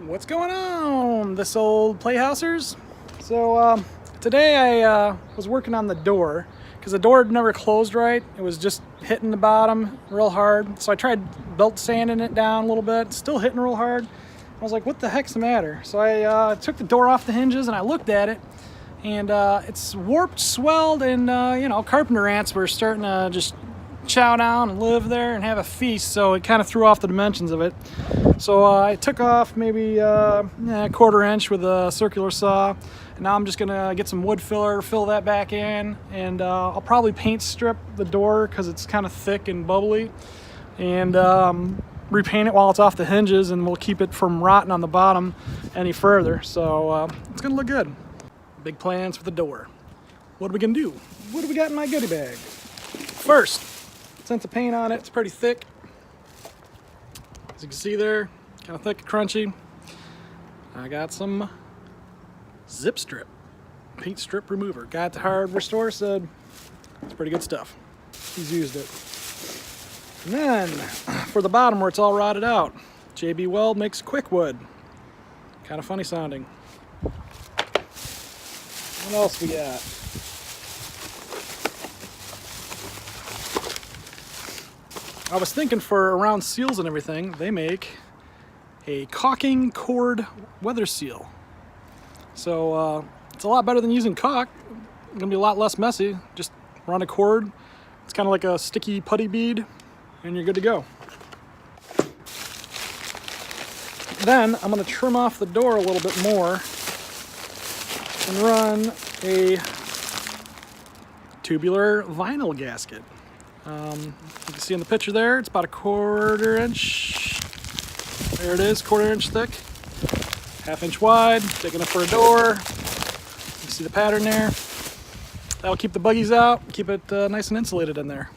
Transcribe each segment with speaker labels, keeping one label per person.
Speaker 1: What's going on, this old playhousers? So today I was working on the door because the door had never closed right. It was just hitting the bottom real hard. So I tried belt sanding it down a little bit, still hitting real hard. I was like, what the heck's the matter? So I took the door off the hinges and I looked at it, and it's warped, swelled, and carpenter ants were starting to just chow down and live there and have a feast, so it kind of threw off the dimensions of it. So I took off maybe a quarter inch with a circular saw, and now I'm just gonna get some wood filler, fill that back in, and I'll probably paint strip the door because it's kind of thick and bubbly, and repaint it while it's off the hinges, and we'll keep it from rotting on the bottom any further. So it's gonna look good. Big plans for the door. What are we gonna do? What do we got in my goodie bag? First, since the paint on it, it's pretty thick. As you can see there, kind of thick and crunchy. I got some zip strip, paint strip remover. Got the hardware store, said it's pretty good stuff. He's used it. And then, for the bottom where it's all rotted out, JB Weld makes quick wood. Kind of funny sounding. What else we got? I was thinking for around seals and everything, they make a caulking cord weather seal. So it's a lot better than using caulk. It's gonna be a lot less messy. Just run a cord. It's kind of like a sticky putty bead, and you're good to go. Then I'm gonna trim off the door a little bit more and run a tubular vinyl gasket. You can see in the picture there, it's about a quarter inch. There it is, quarter inch thick, half inch wide, big enough for a door. You can see the pattern there. That'll keep the buggies out, keep it nice and insulated in there.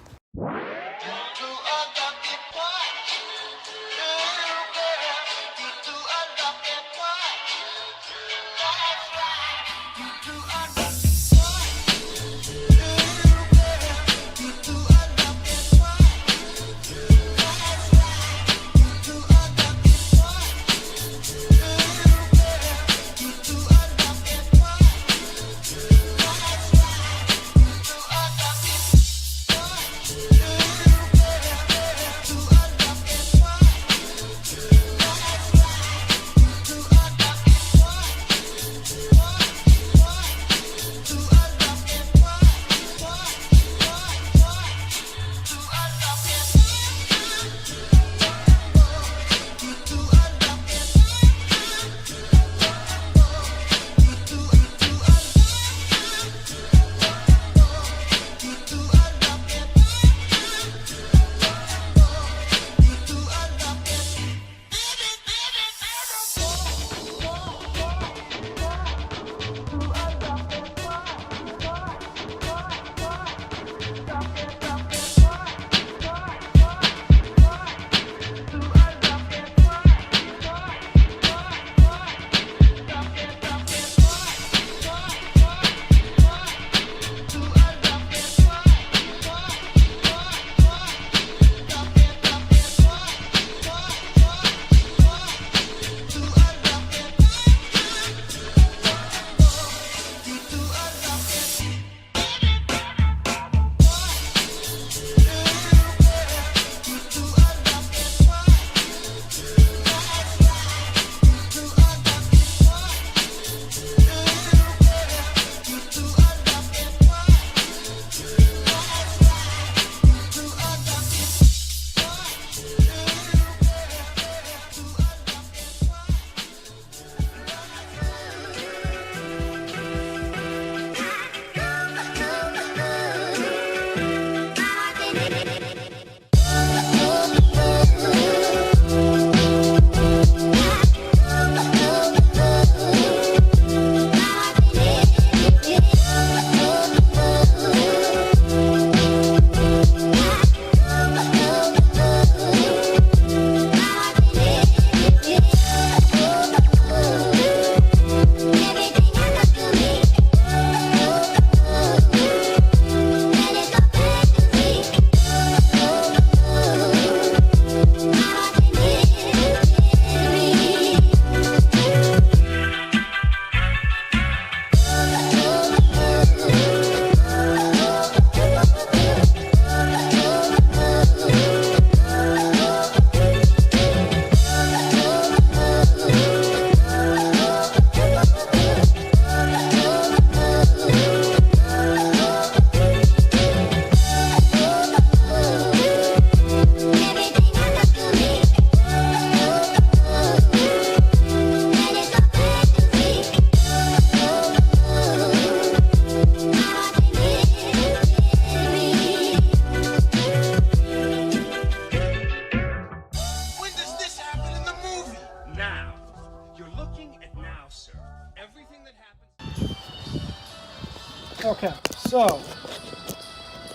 Speaker 1: Okay, so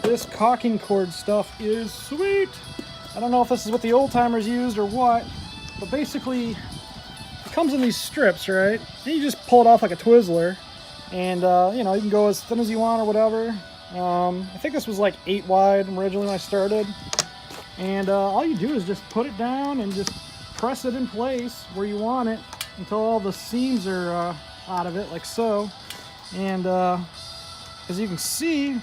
Speaker 1: this caulking cord stuff is sweet. I don't know if this is what the old timers used or what, but basically it comes in these strips, right? And you just pull it off like a Twizzler, and you know, you can go as thin as you want or whatever. I think this was like 8 wide originally when I started, and all you do is just put it down and just press it in place where you want it until all the seams are out of it, like so. And as you can see,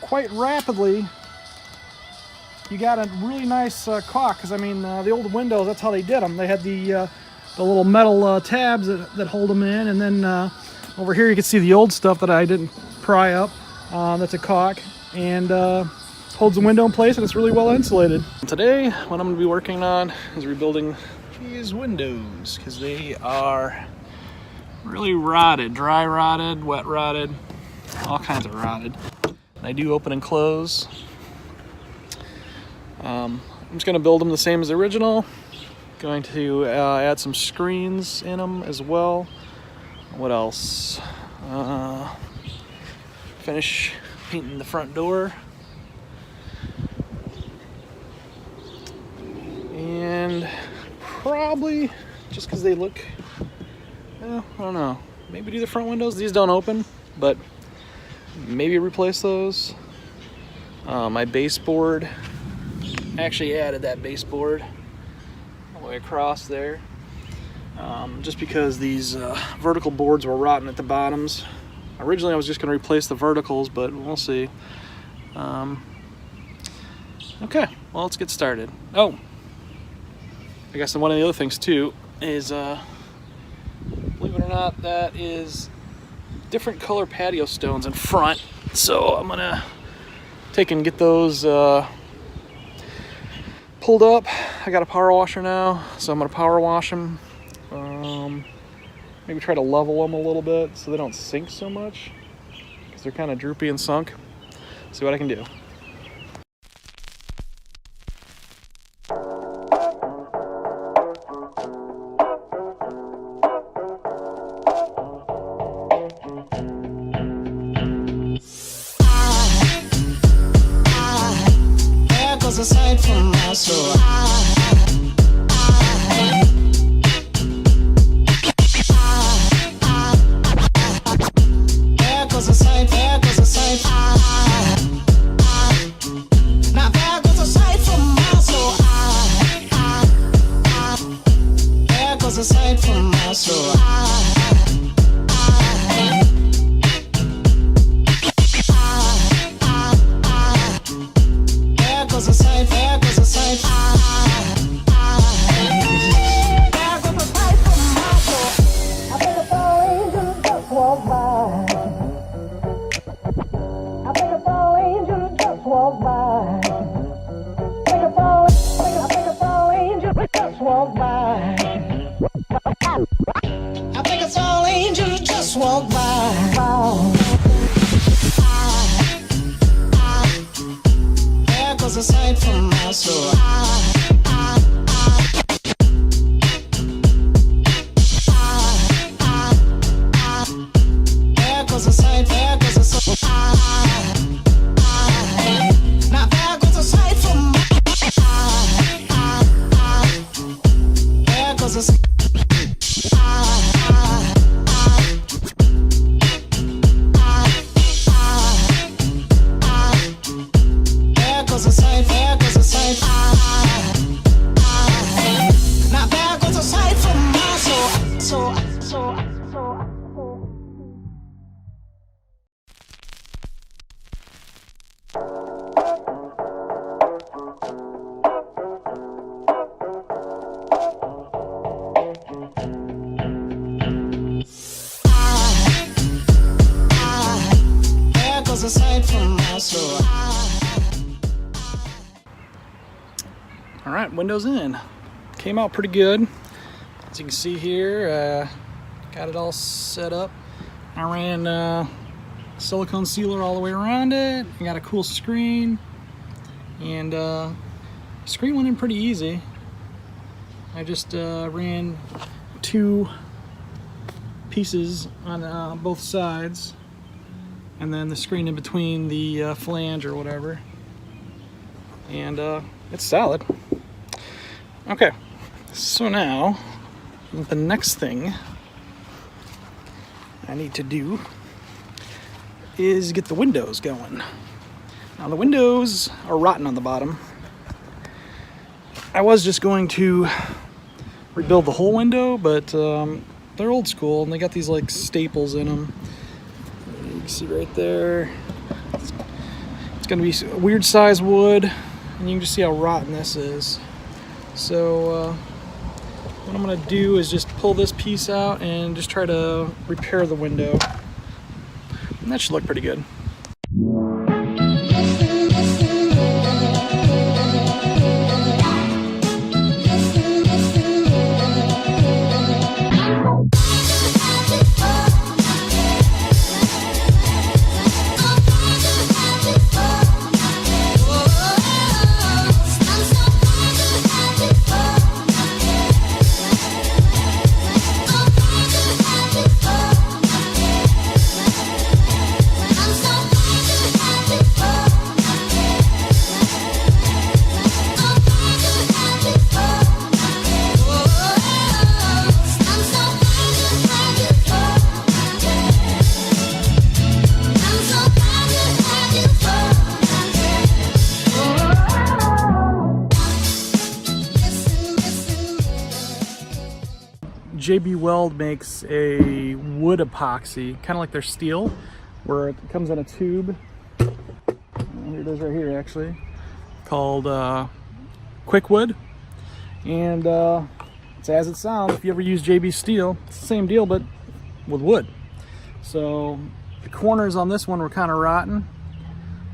Speaker 1: quite rapidly you got a really nice caulk, because I mean the old windows, that's how they did them. They had the little metal tabs that hold them in, and then over here you can see the old stuff that I didn't pry up. That's a caulk, and holds the window in place, and it's really well insulated. Today what I'm going to be working on is rebuilding these windows, because they are really rotted, dry rotted, wet rotted, all kinds of rotted. And I do open and close. I'm just going to build them the same as the original. Going to add some screens in them as well. What else? Finish painting the front door. And probably, just because they look, I don't know, maybe do the front windows. These don't open, but maybe replace those. My baseboard, I actually added that baseboard all the way across there, just because these vertical boards were rotten at the bottoms. Originally I was just going to replace the verticals, but we'll see. Okay, well, let's get started. Oh, I guess one of the other things too is, believe it or not, that is different color patio stones in front. So I'm gonna take and get those pulled up. I got a power washer now, so I'm gonna power wash them. Maybe try to level them a little bit so they don't sink so much, because they're kind of droopy and sunk. See what I can do.
Speaker 2: Aside from my soul, there goes a sight, there goes a sight. Now there goes a sight from my soul. There goes a sight from my soul. There goes a sight, there goes a sight. There goes a sight from my soul. I think a fall angel just walked by. I think a fall angel just walked by. I think a fall angel just walked by. I think a fall angel just walked by. There goes a sight from my soul. There goes a sight, there goes a sight. Now there goes a sight from my there goes a sight. There goes a sight, there goes a sight. Now there goes a sight from my soul. There goes a sight from my soul.
Speaker 1: All right, windows in. Came out pretty good. As you can see here, got it all set up. I ran silicone sealer all the way around it. I got a cool screen, and screen went in pretty easy. I just ran 2 pieces on both sides, and then the screen in between the flange or whatever. And it's solid. Okay, so now the next thing I need to do is get the windows going. Now the windows are rotten on the bottom. I was just going to rebuild the whole window, but they're old school and they got these like staples in them. You can see right there. It's gonna be weird size wood, and you can just see how rotten this is. So what I'm gonna do is just pull this piece out and just try to repair the window. And that should look pretty good. JB Weld makes a wood epoxy, kind of like their steel, where it comes in a tube. Here it is right here, actually, called Quickwood. And it's as it sounds. If you ever use JB steel, it's the same deal, but with wood. So the corners on this one were kind of rotten.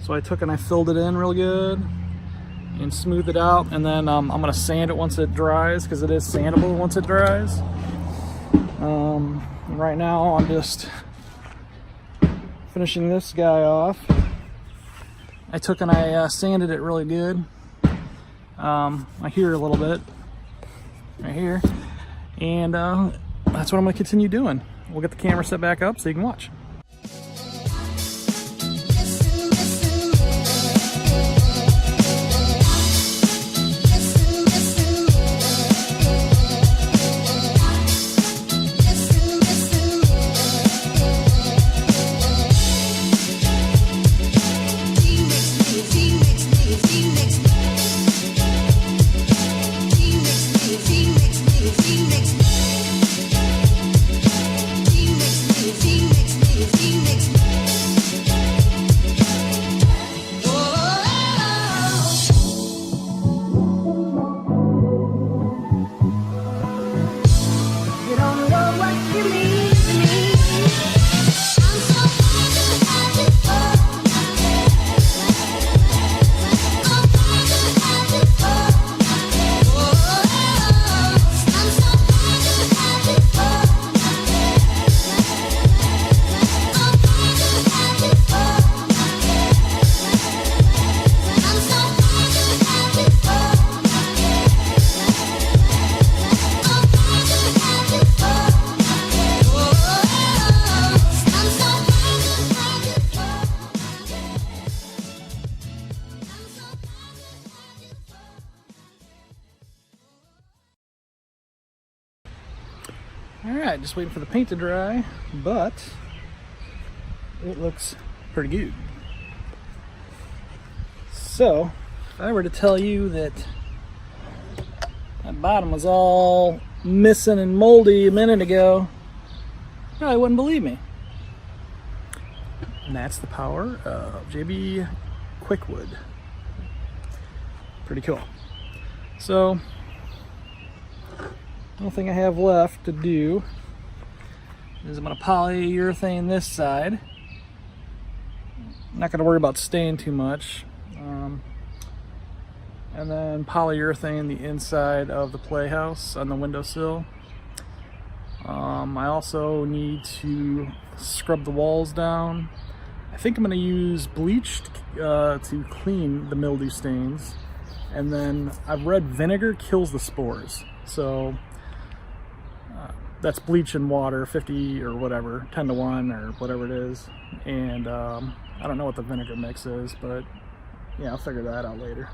Speaker 1: So I took and I filled it in real good and smoothed it out. And then I'm going to sand it once it dries, because it is sandable once it dries. Right now I'm just finishing this guy off. I took and I sanded it really good. I hear a little bit right here, and that's what I'm going to continue doing. We'll get the camera set back up so you can watch. Alright, just waiting for the paint to dry, but it looks pretty good. So, if I were to tell you that that bottom was all missing and moldy a minute ago, you probably wouldn't believe me. And that's the power of JB Quickwood. Pretty cool. So, the only thing I have left to do is I'm going to polyurethane this side. I'm not going to worry about staining too much. And then polyurethane the inside of the PlayHouse on the windowsill. I also need to scrub the walls down. I think I'm going to use bleach to clean the mildew stains. And then I've read vinegar kills the spores. So that's bleach and water, 50 or whatever, 10 to 1 or whatever it is. And I don't know what the vinegar mix is, but yeah, I'll figure that out later.